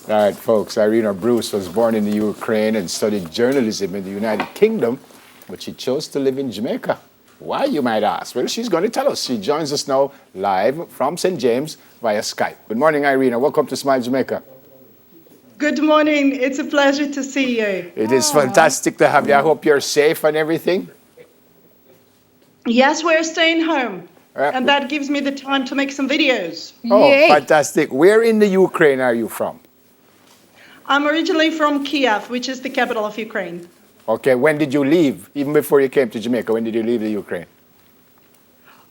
All right, folks. Irina Bruce was born in the Ukraine and studied journalism in the United Kingdom, but she chose to live in Jamaica. Why, you might ask? Well, she's going to tell us. She joins us now live from St. James via Skype. Good morning, Irina. Welcome to Smile Jamaica. Good morning. It's a pleasure to see you. It is fantastic to have you. I hope you're safe and everything. Yes, we're staying home. Uh, And that gives me the time to make some videos. Oh, Yay. fantastic. Where in the Ukraine are you from? I'm originally from Kiev, which is the capital of Ukraine. Okay, when did you leave? Even before you came to Jamaica, when did you leave the Ukraine?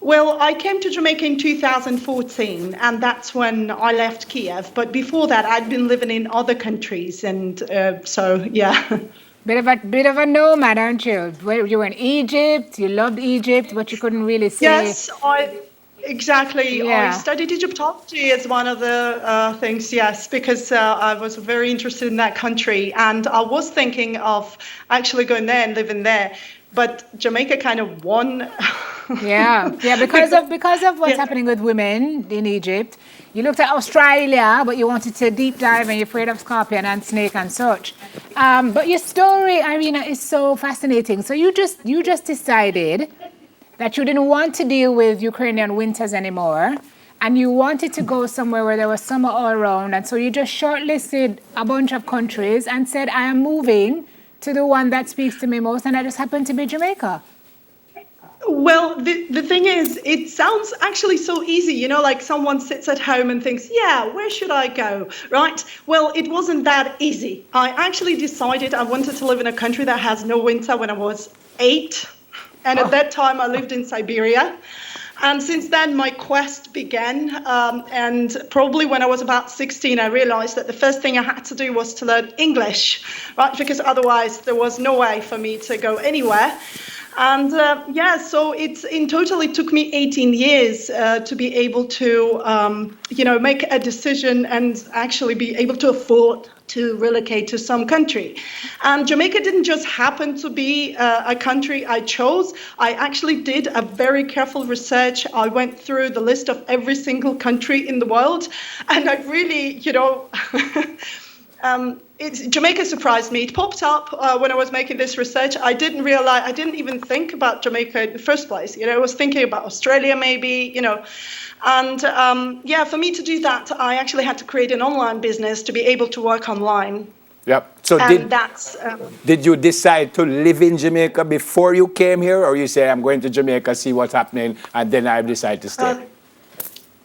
Well, I came to Jamaica in 2014, and that's when I left Kiev. But before that, I'd been living in other countries. And so, yeah. Bit of a nomad, aren't you? You were in Egypt, you loved Egypt, but you couldn't really say. Yes, exactly. Yeah. I studied Egyptology as one of the things, yes, because I was very interested in that country. And I was thinking of actually going there and living there. But Jamaica kind of won. Yeah, because of what's happening with women in Egypt. You looked at Australia, but you wanted to deep dive and you're afraid of scorpion and snake and such. But your story, Irina, is so fascinating. So you just decided that you didn't want to deal with Ukrainian winters anymore, and you wanted to go somewhere where there was summer all around. And so you just shortlisted a bunch of countries and said, I am moving to the one that speaks to me most, and that just happened to be Jamaica. Well, the thing is, it sounds actually so easy, you know, like someone sits at home and thinks, yeah, where should I go, right? Well, it wasn't that easy. I actually decided I wanted to live in a country that has no winter when I was 8. And at that time, I lived in Siberia. And since then, my quest began. And probably when I was about 16, I realized that the first thing I had to do was to learn English, right? Because otherwise, there was no way for me to go anywhere. And so it took me 18 years to be able to, make a decision and actually be able to afford to relocate to some country. And Jamaica didn't just happen to be a country I chose. I actually did a very careful research. I went through the list of every single country in the world, and I really, Jamaica surprised me. It popped up when I was making this research. I didn't even think about Jamaica in the first place. I was thinking about Australia maybe, And for me to do that, I actually had to create an online business to be able to work online. Yep. So did you decide to live in Jamaica before you came here, or you say, I'm going to Jamaica, see what's happening, and then I decide to stay?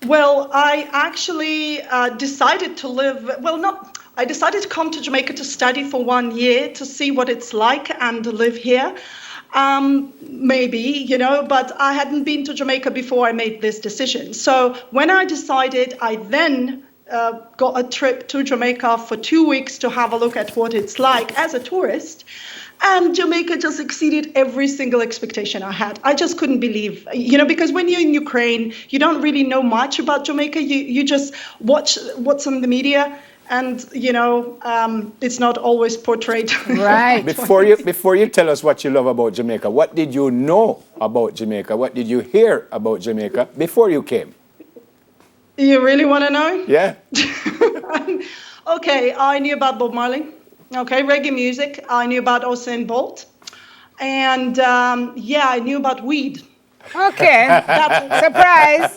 Well, I actually decided to live, I decided to come to Jamaica to study for 1 year to see what it's like and to live here. Maybe, but I hadn't been to Jamaica before I made this decision. So when I decided, I then got a trip to Jamaica for 2 weeks to have a look at what it's like as a tourist. And Jamaica just exceeded every single expectation I had. I just couldn't believe, because when you're in Ukraine, you don't really know much about Jamaica. You just watch what's on the media. And, it's not always portrayed. Right. Before you tell us what you love about Jamaica, what did you know about Jamaica? What did you hear about Jamaica before you came? You really want to know? Yeah. Okay, I knew about Bob Marley. Okay, reggae music. I knew about Usain Bolt. And, I knew about weed. Okay. Surprise.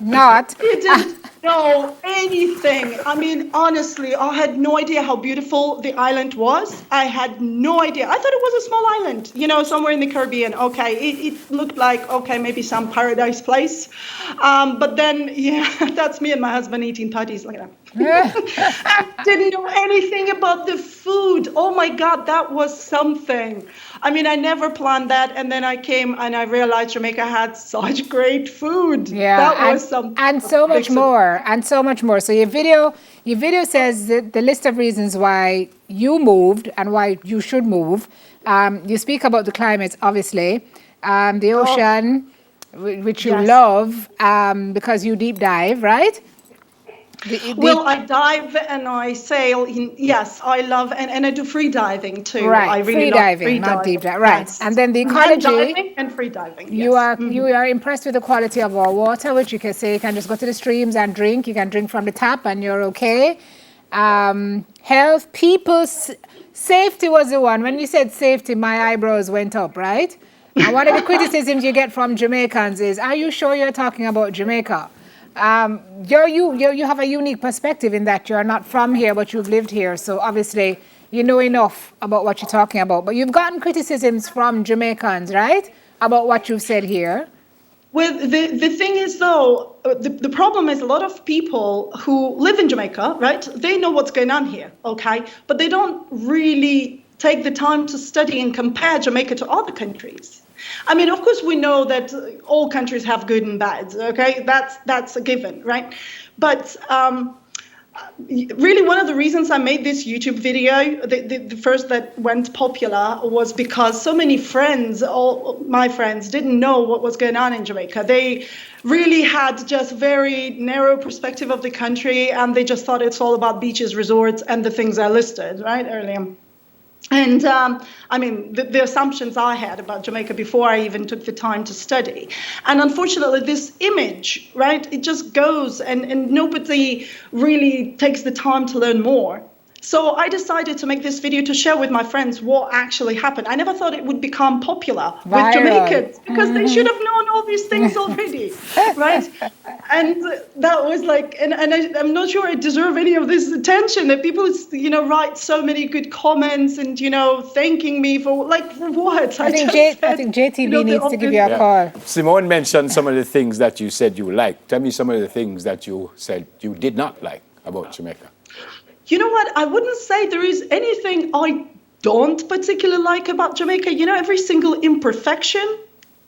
Not. You didn't know anything. I mean, honestly, I had no idea how beautiful the island was. I had no idea. I thought it was a small island, somewhere in the Caribbean. Okay, it looked like, maybe some paradise place. But then, that's me and my husband eating patties like that. I didn't know anything about the food. Oh my God, that was something. I mean, I never planned that. And then I came and I realized Jamaica had such great food. Yeah, that was something. And so much more. And so much more. So your video says that the list of reasons why you moved and why you should move. You speak about the climate, obviously, the ocean, which you love because you deep dive, right? Well, I dive and I sail. Yes, I love and I do free diving too. Right, I really free love diving, free not deep diving. dive. Right, Yes. and then the And ecology. diving and free diving. You Yes. are impressed with the quality of our water, which you can say you can just go to the streams and drink. You can drink from the tap and you're okay. Health, safety was the one. When you said safety, my eyebrows went up, right? And one of the criticisms you get from Jamaicans is, are you sure you're talking about Jamaica? You have a unique perspective in that you're not from here, but you've lived here. So obviously you know enough about what you're talking about. But you've gotten criticisms from Jamaicans, right? About what you've said here. Well, the thing is, though, the problem is a lot of people who live in Jamaica, right? They know what's going on here, okay? But they don't really take the time to study and compare Jamaica to other countries. I mean, of course, we know that all countries have good and bad, okay? That's a given, right? But really, one of the reasons I made this YouTube video, the first that went popular, was because so many friends, all my friends, didn't know what was going on in Jamaica. They really had just very narrow perspective of the country, and they just thought it's all about beaches, resorts, and the things I listed, right, earlier. And I mean, the assumptions I had about Jamaica before I even took the time to study. And unfortunately, this image, right, it just goes and nobody really takes the time to learn more. So I decided to make this video to share with my friends what actually happened. I never thought it would become popular with Jamaicans because they should have known all these things already, right? And that was like, and I'm not sure I deserve any of this attention. That people, write so many good comments and, thanking me for what? I think JTB needs to give you a call. Simone mentioned some of the things that you said you liked. Tell me some of the things that you said you did not like about Jamaica. You know what? I wouldn't say there is anything I don't particularly like about Jamaica. Every single imperfection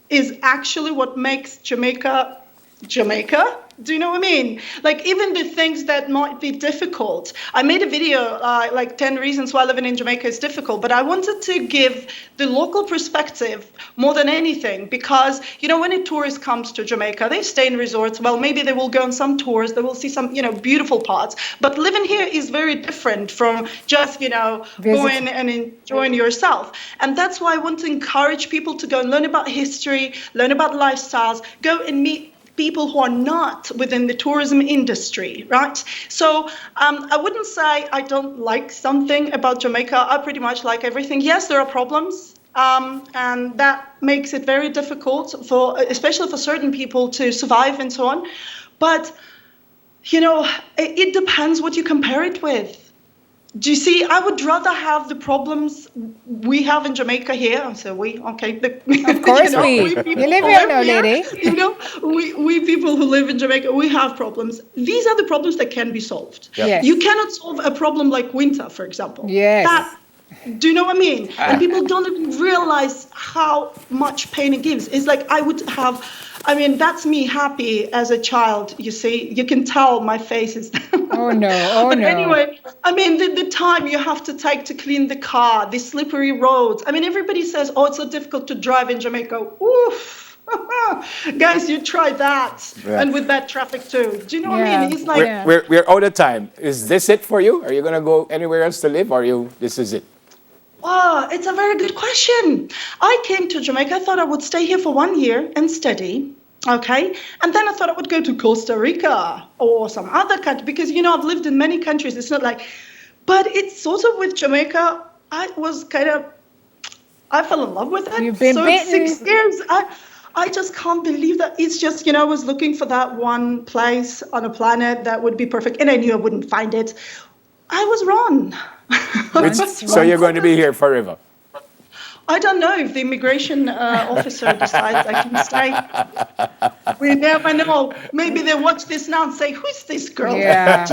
is actually what makes Jamaica Jamaica. Do you know what I mean? Like, even the things that might be difficult. I made a video, 10 reasons why living in Jamaica is difficult, but I wanted to give the local perspective more than anything, because, when a tourist comes to Jamaica, they stay in resorts. Well, maybe they will go on some tours. They will see some, beautiful parts. But living here is very different from just, going and enjoying yourself. And that's why I want to encourage people to go and learn about history, learn about lifestyles, go and meet people who are not within the tourism industry, right? So I wouldn't say I don't like something about Jamaica. I pretty much like everything. Yes, there are problems, and that makes it very difficult especially for certain people to survive and so on. But, it depends what you compare it with. Do you see, I would rather have the problems we have in Jamaica here. I say we, okay. Of course we live here now, lady. We people who live in Jamaica, we have problems. These are the problems that can be solved. Yep. Yes. You cannot solve a problem like winter, for example. Yes. Do you know what I mean? And people don't even realize how much pain it gives. It's like that's me happy as a child, you see. You can tell my face is... Oh, no. But anyway, the time you have to take to clean the car, the slippery roads. Everybody says, it's so difficult to drive in Jamaica. Oof. Guys, you try that. Yeah. And with that traffic too. Do you know what I mean? It's like... We're out of time. Is this it for you? Are you going to go anywhere else to live, or this is it? Oh, it's a very good question. I came to Jamaica. I thought I would stay here for 1 year and study. Okay. And then I thought I would go to Costa Rica or some other country because, I've lived in many countries. It's not like, but it's sort of with Jamaica, I fell in love with it. You've been bitten. 6 years. I just can't believe that. It's just, I was looking for that one place on a planet that would be perfect. And I knew I wouldn't find it. I was wrong. So you're going to be here forever? I don't know if the immigration officer decides I can stay. We never know. Maybe they watch this now and say, "Who's this girl?" Yeah.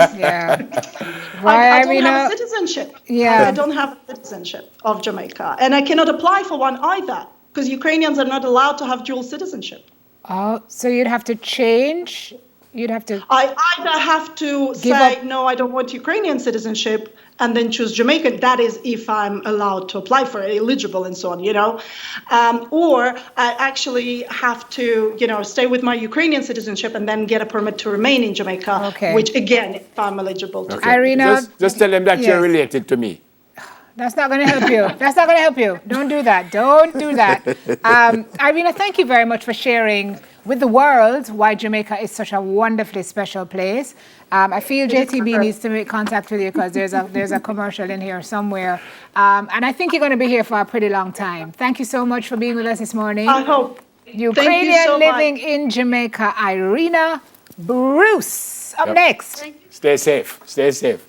I don't have a citizenship. Yeah. I don't have a citizenship of Jamaica, and I cannot apply for one either because Ukrainians are not allowed to have dual citizenship. Oh, so you'd have to change You'd have to. I either have to Give say, up. no, I don't want Ukrainian citizenship, and then choose Jamaican. That is if I'm allowed to apply for it, eligible and so on, or I actually have to, stay with my Ukrainian citizenship and then get a permit to remain in Jamaica, Okay. which again, if I'm eligible to. Okay. Irina, Just tell them that yes. you're related to me. That's not going to help you. That's not going to help you. Don't do that. Don't do that. Irina, thank you very much for sharing with the world why Jamaica is such a wonderfully special place. I feel JTB needs to make contact with you because there's a commercial in here somewhere. And I think you're going to be here for a pretty long time. Thank you so much for being with us this morning. I hope. Ukrainian so living much. in Jamaica, Irina Bruce. Up Yep. next. Stay safe. Stay safe.